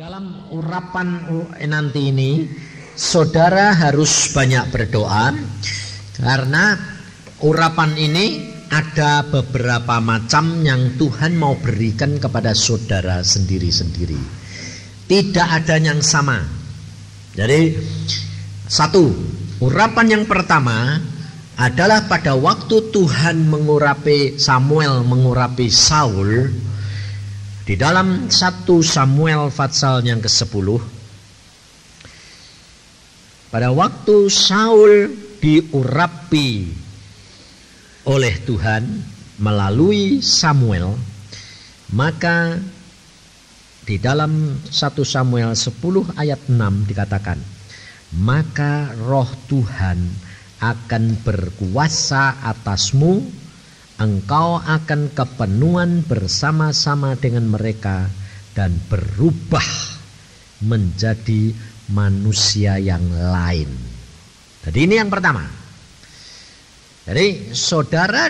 Dalam urapan nanti ini, saudara harus banyak berdoa karena urapan ini ada beberapa macam yang Tuhan mau berikan kepada saudara sendiri-sendiri. Tidak ada yang sama. Jadi, satu, urapan yang pertama adalah pada waktu Tuhan mengurapi Samuel, mengurapi Saul. Di dalam 1 Samuel pasal yang ke-10, pada waktu Saul diurapi oleh Tuhan melalui Samuel, maka di dalam 1 Samuel 10 ayat 6 dikatakan, maka roh Tuhan akan berkuasa atasmu, engkau akan kepenuhan bersama-sama dengan mereka dan berubah menjadi manusia yang lain. Jadi ini yang pertama. Jadi saudara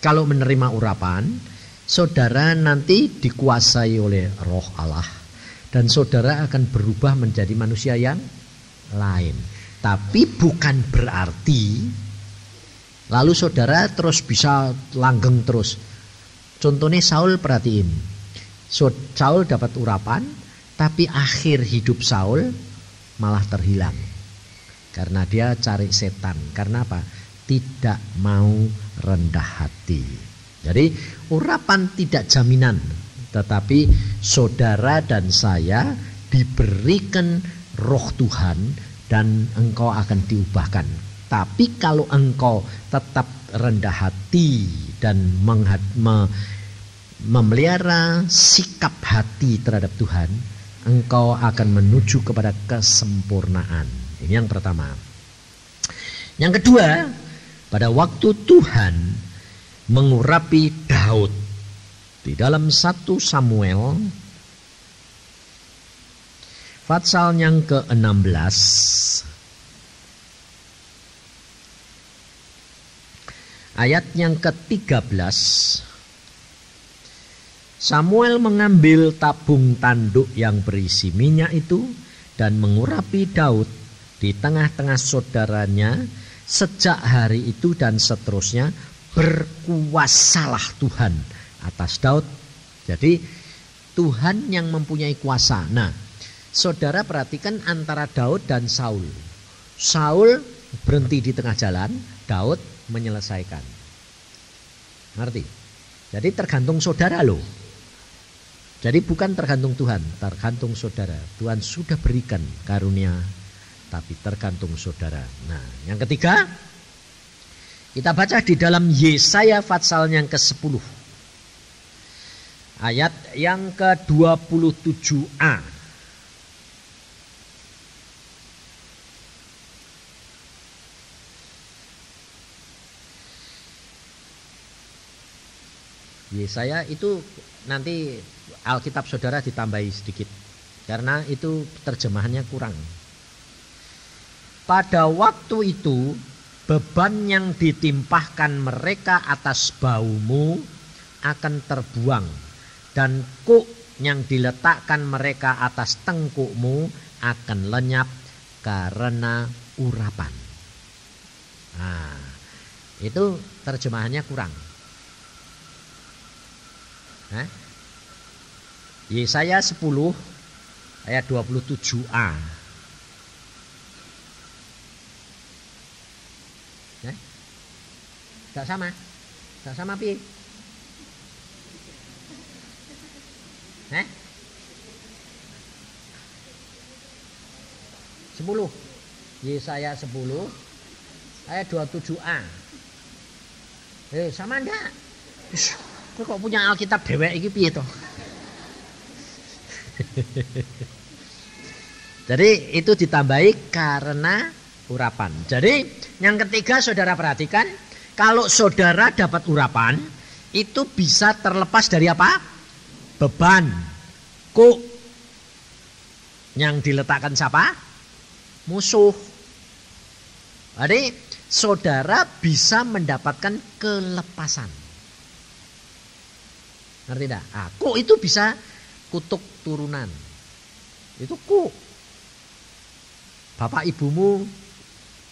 kalau menerima urapan, saudara nanti dikuasai oleh roh Allah dan saudara akan berubah menjadi manusia yang lain. Tapi bukan berarti lalu saudara terus bisa langgeng terus. Contohnya Saul, perhatiin. Saul dapat urapan, tapi akhir hidup Saul malah terhilang. Karena dia cari setan. Karena apa? Tidak mau rendah hati. Jadi urapan tidak jaminan. Tetapi saudara dan saya diberikan roh Tuhan dan engkau akan diubahkan. Tapi kalau engkau tetap rendah hati dan memelihara sikap hati terhadap Tuhan, engkau akan menuju kepada kesempurnaan. Ini yang pertama. Yang kedua, pada waktu Tuhan mengurapi Daud di dalam 1 Samuel pasal yang ke-16, ayat yang ke-13, Samuel mengambil tabung tanduk yang berisi minyak itu dan mengurapi Daud di tengah-tengah saudaranya. Sejak hari itu dan seterusnya berkuasalah Tuhan atas Daud. Jadi Tuhan yang mempunyai kuasa. Nah, saudara perhatikan antara Daud dan Saul. Saul berhenti di tengah jalan, Daud menyelesaikan. Ngerti? Jadi tergantung saudara loh. Jadi bukan tergantung Tuhan, tergantung saudara. Tuhan sudah berikan karunia, tapi tergantung saudara. Nah, yang ketiga, kita baca di dalam Yesaya pasal yang ke-10, ayat yang ke-27a. Yesaya itu nanti Alkitab saudara ditambahi sedikit karena itu terjemahannya kurang. Pada waktu itu beban yang ditimpahkan mereka atas baumu akan terbuang dan kuk yang diletakkan mereka atas tengkukmu akan lenyap karena urapan. Nah, itu terjemahannya kurang. Yesaya 10 ayat 27a. Gak sama? Gak sama pi? 10. Yesaya 10 ayat 27a. Sama enggak? Kok punya Alkitab dewek iki piye to? Jadi itu ditambahi karena urapan. Jadi yang ketiga saudara perhatikan, kalau saudara dapat urapan itu bisa terlepas dari apa? Beban. Kuk yang diletakkan siapa? Musuh. Jadi saudara bisa mendapatkan kelepasan. Ngerti tidak? Kuk itu bisa kutuk turunan. Itu ku. Bapak ibumu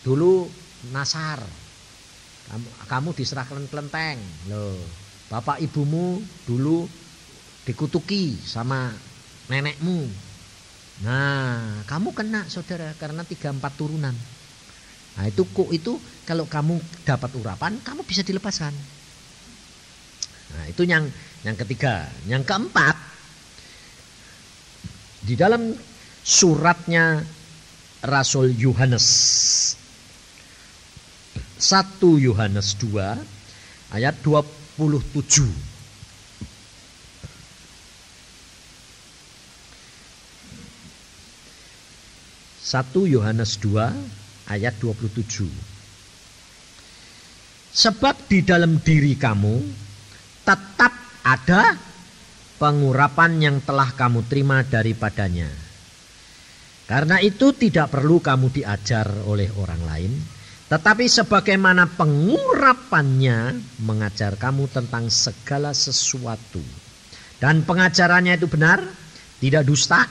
dulu nasar. Kamu diserahkan kelenteng. Loh, bapak ibumu dulu dikutuki sama nenekmu. Nah, kamu kena saudara karena 3-4 turunan. Nah itu ku itu kalau kamu dapat urapan, kamu bisa dilepaskan. Nah itu yang ketiga. Yang keempat, di dalam suratnya Rasul Yohanes, 1 Yohanes 2 ayat 27. 1 Yohanes 2 ayat 27. Sebab di dalam diri kamu tetap ada pengurapan yang telah kamu terima daripadanya. Karena itu tidak perlu kamu diajar oleh orang lain, tetapi sebagaimana pengurapannya mengajar kamu tentang segala sesuatu. Dan pengajarannya itu benar, tidak dusta.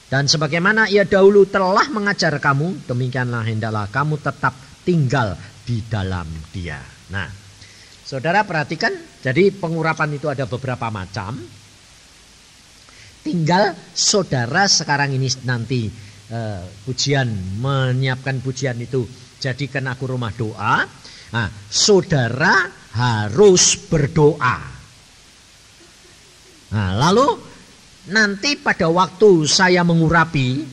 Dan sebagaimana ia dahulu telah mengajar kamu, demikianlah hendaklah kamu tetap tinggal di dalam dia. Nah, saudara perhatikan, jadi pengurapan itu ada beberapa macam. Tinggal saudara sekarang ini nanti pujian, menyiapkan pujian itu, jadikan aku rumah doa. Nah, saudara harus berdoa. Nah, lalu nanti pada waktu saya mengurapi,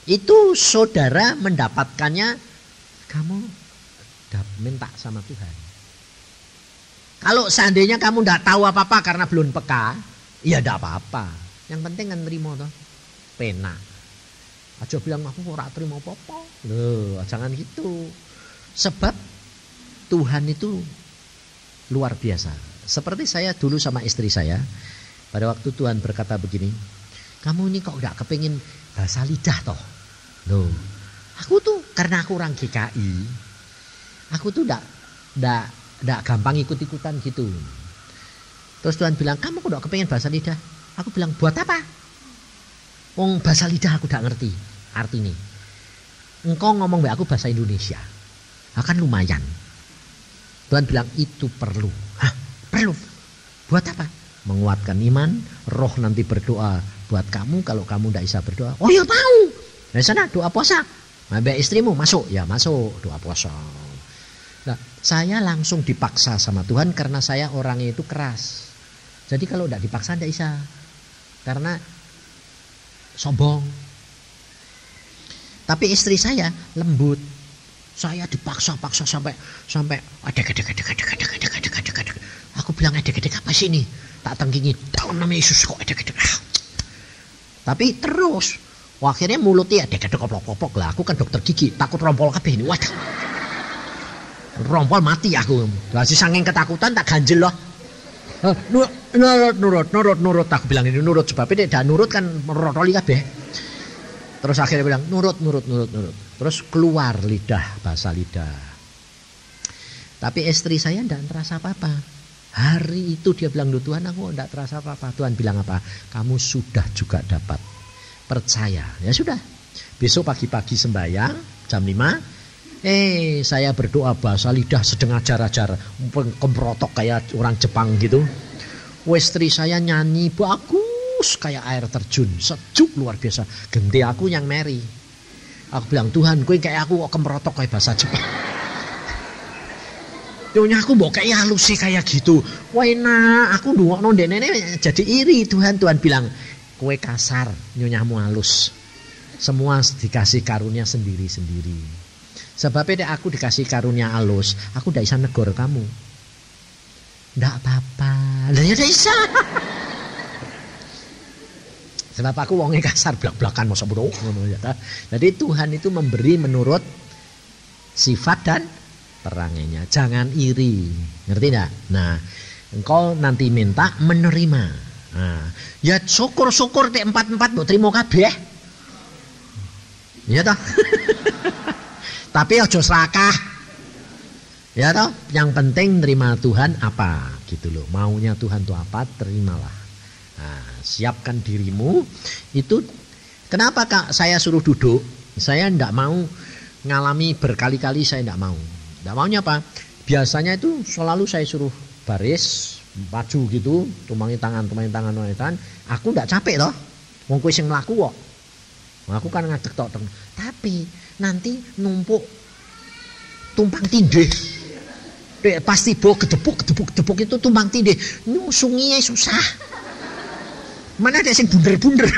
itu saudara mendapatkannya, kamu minta sama Tuhan. Kalau seandainya kamu tidak tahu apa-apa karena belum peka, ya tidak apa-apa. Yang penting kan terima toh, pena. Aja bilang aku ora terima apa-apa. Loh, jangan gitu. Sebab Tuhan itu luar biasa. Seperti saya dulu sama istri saya. Pada waktu Tuhan berkata begini, kamu ini kok gak kepingin bahasa lidah toh? Loh, aku tuh karena aku orang GKI, aku tuh gak gampang ikut-ikutan gitu. Terus Tuhan bilang, kamu kok gak kepingin bahasa lidah? Aku bilang, buat apa? Wong bahasa lidah aku gak ngerti artinya. Engkau ngomong aku bahasa Indonesia, akan lumayan. Tuhan bilang, itu perlu. Hah, perlu? Buat apa? Menguatkan iman, roh nanti berdoa buat kamu kalau kamu tidak bisa berdoa. Oh ya mau. Dari sana doa puasa. Mbak istrimu masuk, ya masuk doa puasa. Nah, saya langsung dipaksa sama Tuhan karena saya orangnya itu keras. Jadi kalau tidak dipaksa tidak bisa, karena sombong. Tapi istri saya lembut. Saya dipaksa-paksa sampai adek. Aku bilang adek apa sih ini? Tak tengkingi dalam nama Yesus kok adek. Tapi terus akhirnya mulutnya adek koplok-koplok lah. Aku kan dokter gigi, takut rompol kabeh ini. Waduh. Rompol mati aku. Masih saking ketakutan tak ganjel loh. Nurut. Aku bilang ini nurut sebab dia dah nurut kan merotoli kabeh. Terus akhirnya bilang nurut. Terus keluar lidah, bahasa lidah. Tapi istri saya tidak terasa apa-apa. Hari itu dia bilang, Tuhan aku tidak terasa apa-apa. Tuhan bilang apa? Kamu sudah juga dapat. Percaya. Ya sudah. Besok pagi-pagi sembahyang jam 5. Saya berdoa bahasa lidah sedang ajar-ajar. Kemprotok kayak orang Jepang gitu. Istri saya nyanyi bagus kayak air terjun. Sejuk luar biasa. Genti aku yang meri. Aku bilang, Tuhan kowe kayak aku kok kemprotok kayak bahasa Jepang. Nyonya aku mbok kayak halus sih kayak gitu. Wah enak, aku ndongakno ndekne jadi iri. Tuhan bilang, kowe kasar, nyonyamu halus. Semua dikasih karunia sendiri-sendiri. Sebabnya aku dikasih karunia halus, aku ndak bisa negor kamu. Ndak apa-apa. Lah ya ndak bisa. Sebab aku wonge kasar blak-blakan masa bodoh ngono ya. Jadi Tuhan itu memberi menurut sifat dan perangainya. Jangan iri. Ngerti enggak? Nah, engkau nanti minta menerima. Nah, ya syukur-syukur tek 4-4 mbok trimo kabeh. Iya toh? Tapi aja serakah. Ya toh? Yang penting terima Tuhan apa gitu loh. Maunya Tuhan itu apa, terimalah. Nah, siapkan dirimu itu Kenapa Kak saya suruh duduk? Saya tidak mau ngalami berkali-kali, saya tidak mau. Tidak maunya apa? Biasanya itu selalu saya suruh baris, maju gitu, tumangi tangan. Aku tidak capek toh. Wong kowe sing mlaku kok. Aku kan ngadeg tok. Tapi nanti numpuk tumpang tindih. Pasti gedebuk itu tumpang tindih. Nyusunginya susah. Mana ada sing bunder-bunder.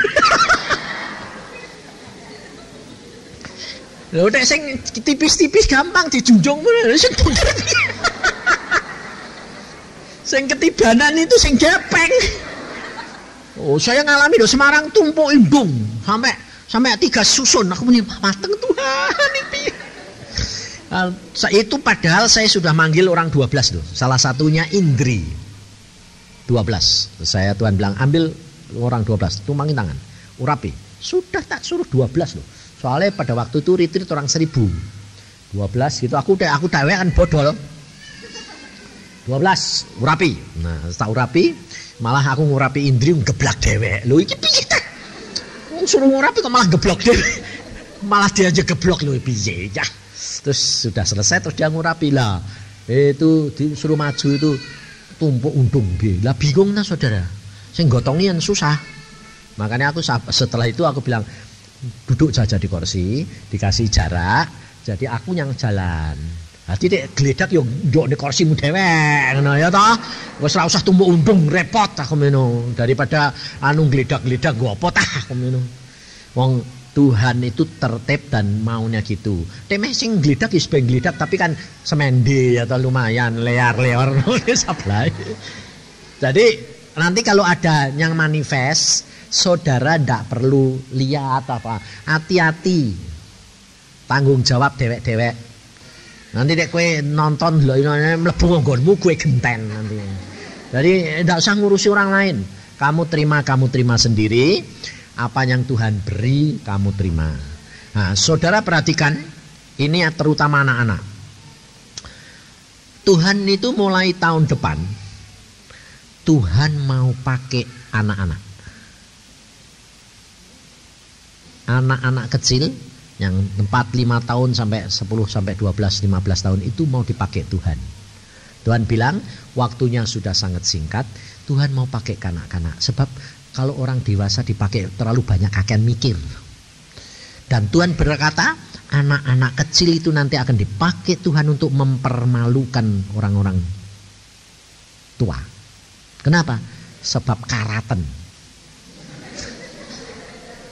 Lho nek sing tipis-tipis gampang dijunjung sing bunder. Sing ketibanan itu sing gepeng. Oh, saya ngalami di Semarang tumpuk indung sampai 3 susun. Aku muni mateng Tuhan iki. Itu padahal saya sudah manggil orang 12 loh. Salah satunya Indri. 12. Saya Tuhan bilang ambil orang 12, tumangin tangan. Urapi. Sudah tak suruh 12 loh. Soalnya pada waktu itu retreat orang 1000. 12 gitu aku dewek kan bodol. 12 urapi. Nah, setelah urapi, malah aku ngurapi Indri geblak dewek. Lho iki piye ta? Wong suruh ngurapi kok malah geblok dewek. Malah dia aja geblok lho piye ya. Terus sudah selesai terus dia ngurapi lah. Itu disuruh maju itu tumpuk undung piye. Lah bingung nah saudara. Sing gotongian susah. Makanya aku setelah itu aku bilang duduk saja di kursi, dikasih jarak. Jadi aku yang jalan. Hati dek geledak yo ndok di kursimu dhewek ngono ya toh. Wis ora usah tumbuk undung repot aku meno daripada geledak-geledak go apa tah aku meno. Wong Tuhan itu tertib dan maunya gitu. Temeh sing geledak wis ben geledak tapi kan semende atau lumayan lear-lear sablay. Jadi nanti kalau ada yang manifest, saudara ndak perlu lihat apa. Hati-hati. Tanggung jawab dewek-dewek. Nanti dek kue nonton lho mlebu nggonmu kue genten nanti. Jadi tidak usah ngurusi orang lain. Kamu terima sendiri. Apa yang Tuhan beri kamu terima. Nah, saudara perhatikan ini terutama anak-anak. Tuhan itu mulai tahun depan Tuhan mau pakai anak-anak. Anak-anak kecil yang 4-5 tahun sampai 10 sampai 12 15 tahun itu mau dipakai Tuhan. Tuhan bilang waktunya sudah sangat singkat. Tuhan mau pakai kanak-kanak. Sebab kalau orang dewasa dipakai terlalu banyak akan mikir. Dan Tuhan berkata anak-anak kecil itu nanti akan dipakai Tuhan untuk mempermalukan orang-orang tua. Kenapa? Sebab karaten.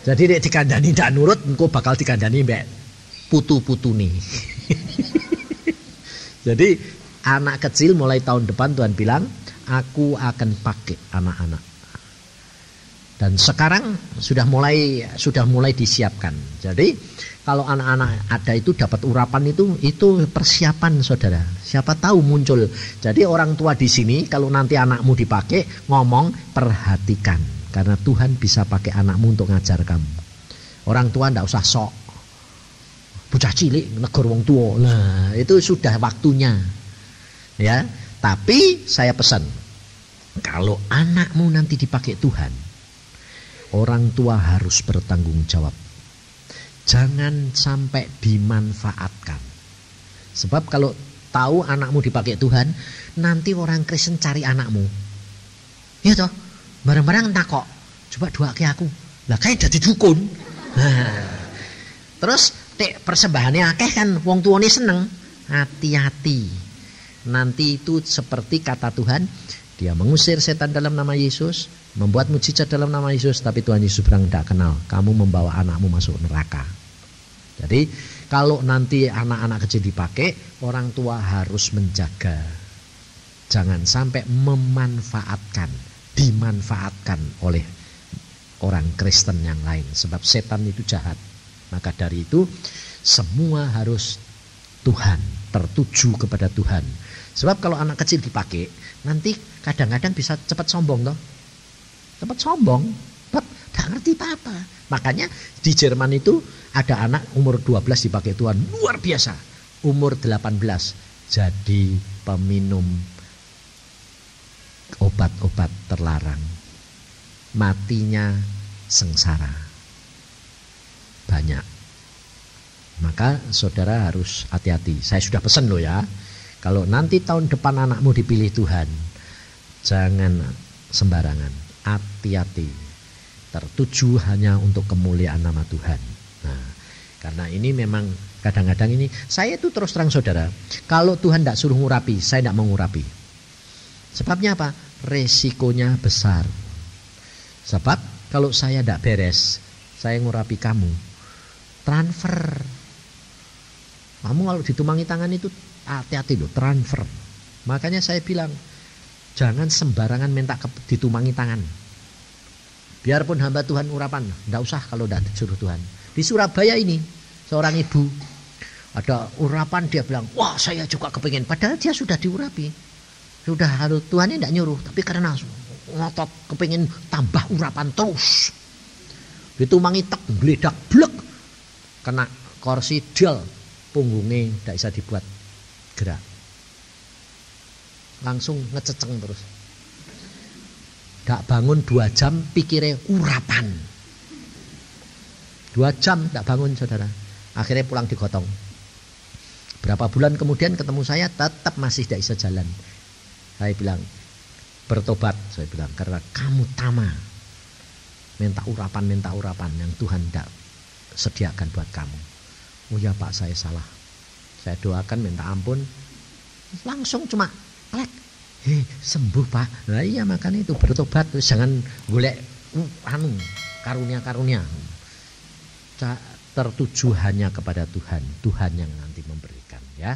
Jadi dek dikandani tidak nurut, engkau bakal dikandani mbak putu-putu nih. Jadi anak kecil mulai tahun depan Tuhan bilang, aku akan pakai anak-anak. Dan sekarang sudah mulai disiapkan. Jadi kalau anak-anak ada itu dapat urapan itu persiapan saudara. Siapa tahu muncul. Jadi orang tua di sini kalau nanti anakmu dipakai ngomong perhatikan. Karena Tuhan bisa pakai anakmu untuk ngajar kamu. Orang tua ndak usah sok. Bocah cilik negor wong tua. Nah, itu sudah waktunya. Ya, tapi saya pesan kalau anakmu nanti dipakai Tuhan, orang tua harus bertanggung jawab. Jangan sampai dimanfaatkan. Sebab kalau tahu anakmu dipakai Tuhan, nanti orang Kristen cari anakmu. Iya toh? Bareng-bareng takok, coba doa ke aku. Lah kayak jadi dukun. Terus persembahannya akeh kan wong tuane seneng. Hati-hati. Nanti itu seperti kata Tuhan, dia mengusir setan dalam nama Yesus, membuat mujizat dalam nama Yesus, tapi Tuhan Yesus bilang tidak kenal. Kamu membawa anakmu masuk neraka. Jadi kalau nanti anak-anak kecil dipakai, orang tua harus menjaga. Jangan sampai dimanfaatkan oleh orang Kristen yang lain. Sebab setan itu jahat. Maka dari itu semua harus Tuhan, tertuju kepada Tuhan. Sebab kalau anak kecil dipakai, nanti kadang-kadang bisa cepat sombong toh. Cepat sombong, gak ngerti apa-apa. Makanya di Jerman itu ada anak umur 12 dipakai Tuhan, luar biasa. Umur 18 jadi peminum obat-obat terlarang. Matinya sengsara. banyak. Maka saudara harus hati-hati. Saya sudah pesan loh ya. Kalau nanti tahun depan anakmu dipilih Tuhan, jangan sembarangan. Hati-hati. Tertuju hanya untuk kemuliaan nama Tuhan. Nah, karena ini memang kadang-kadang ini, saya itu terus terang saudara, kalau Tuhan tidak suruh ngurapi, saya tidak mau ngurapi. Sebabnya apa? Resikonya besar. Sebab kalau saya tidak beres, saya ngurapi kamu, transfer. Kamu kalau ditumangi tangan itu hati-hati loh, transfer. Makanya saya bilang, jangan sembarangan minta ditumangi tangan. Biarpun hamba Tuhan urapan, tidak usah kalau tidak disuruh Tuhan. Di Surabaya ini, seorang ibu, ada urapan, dia bilang, wah saya juga kepingin. Padahal dia sudah diurapi. Sudah harus, Tuhan ini tidak nyuruh. Tapi karena ngotot, kepingin tambah urapan terus. Ditumangi tek, geledak, blek. Kena kursi del, punggungnya tidak bisa dibuat gerak. Langsung ngececeng terus. Tidak bangun 2 jam, pikirnya urapan. 2 jam tidak bangun saudara. Akhirnya pulang digotong. Berapa bulan kemudian ketemu saya, tetap masih tidak bisa jalan. Saya bilang, bertobat. Saya bilang, karena kamu tama. Minta urapan yang Tuhan tidak sediakan buat kamu. Oh ya Pak, saya salah. Saya doakan, minta ampun. Langsung cuma plek. Sembuh Pak. Nah iya, makanya itu bertobat. Jangan golek karunia-karunia. Tertuju hanya kepada Tuhan. Tuhan yang nanti memberikan ya.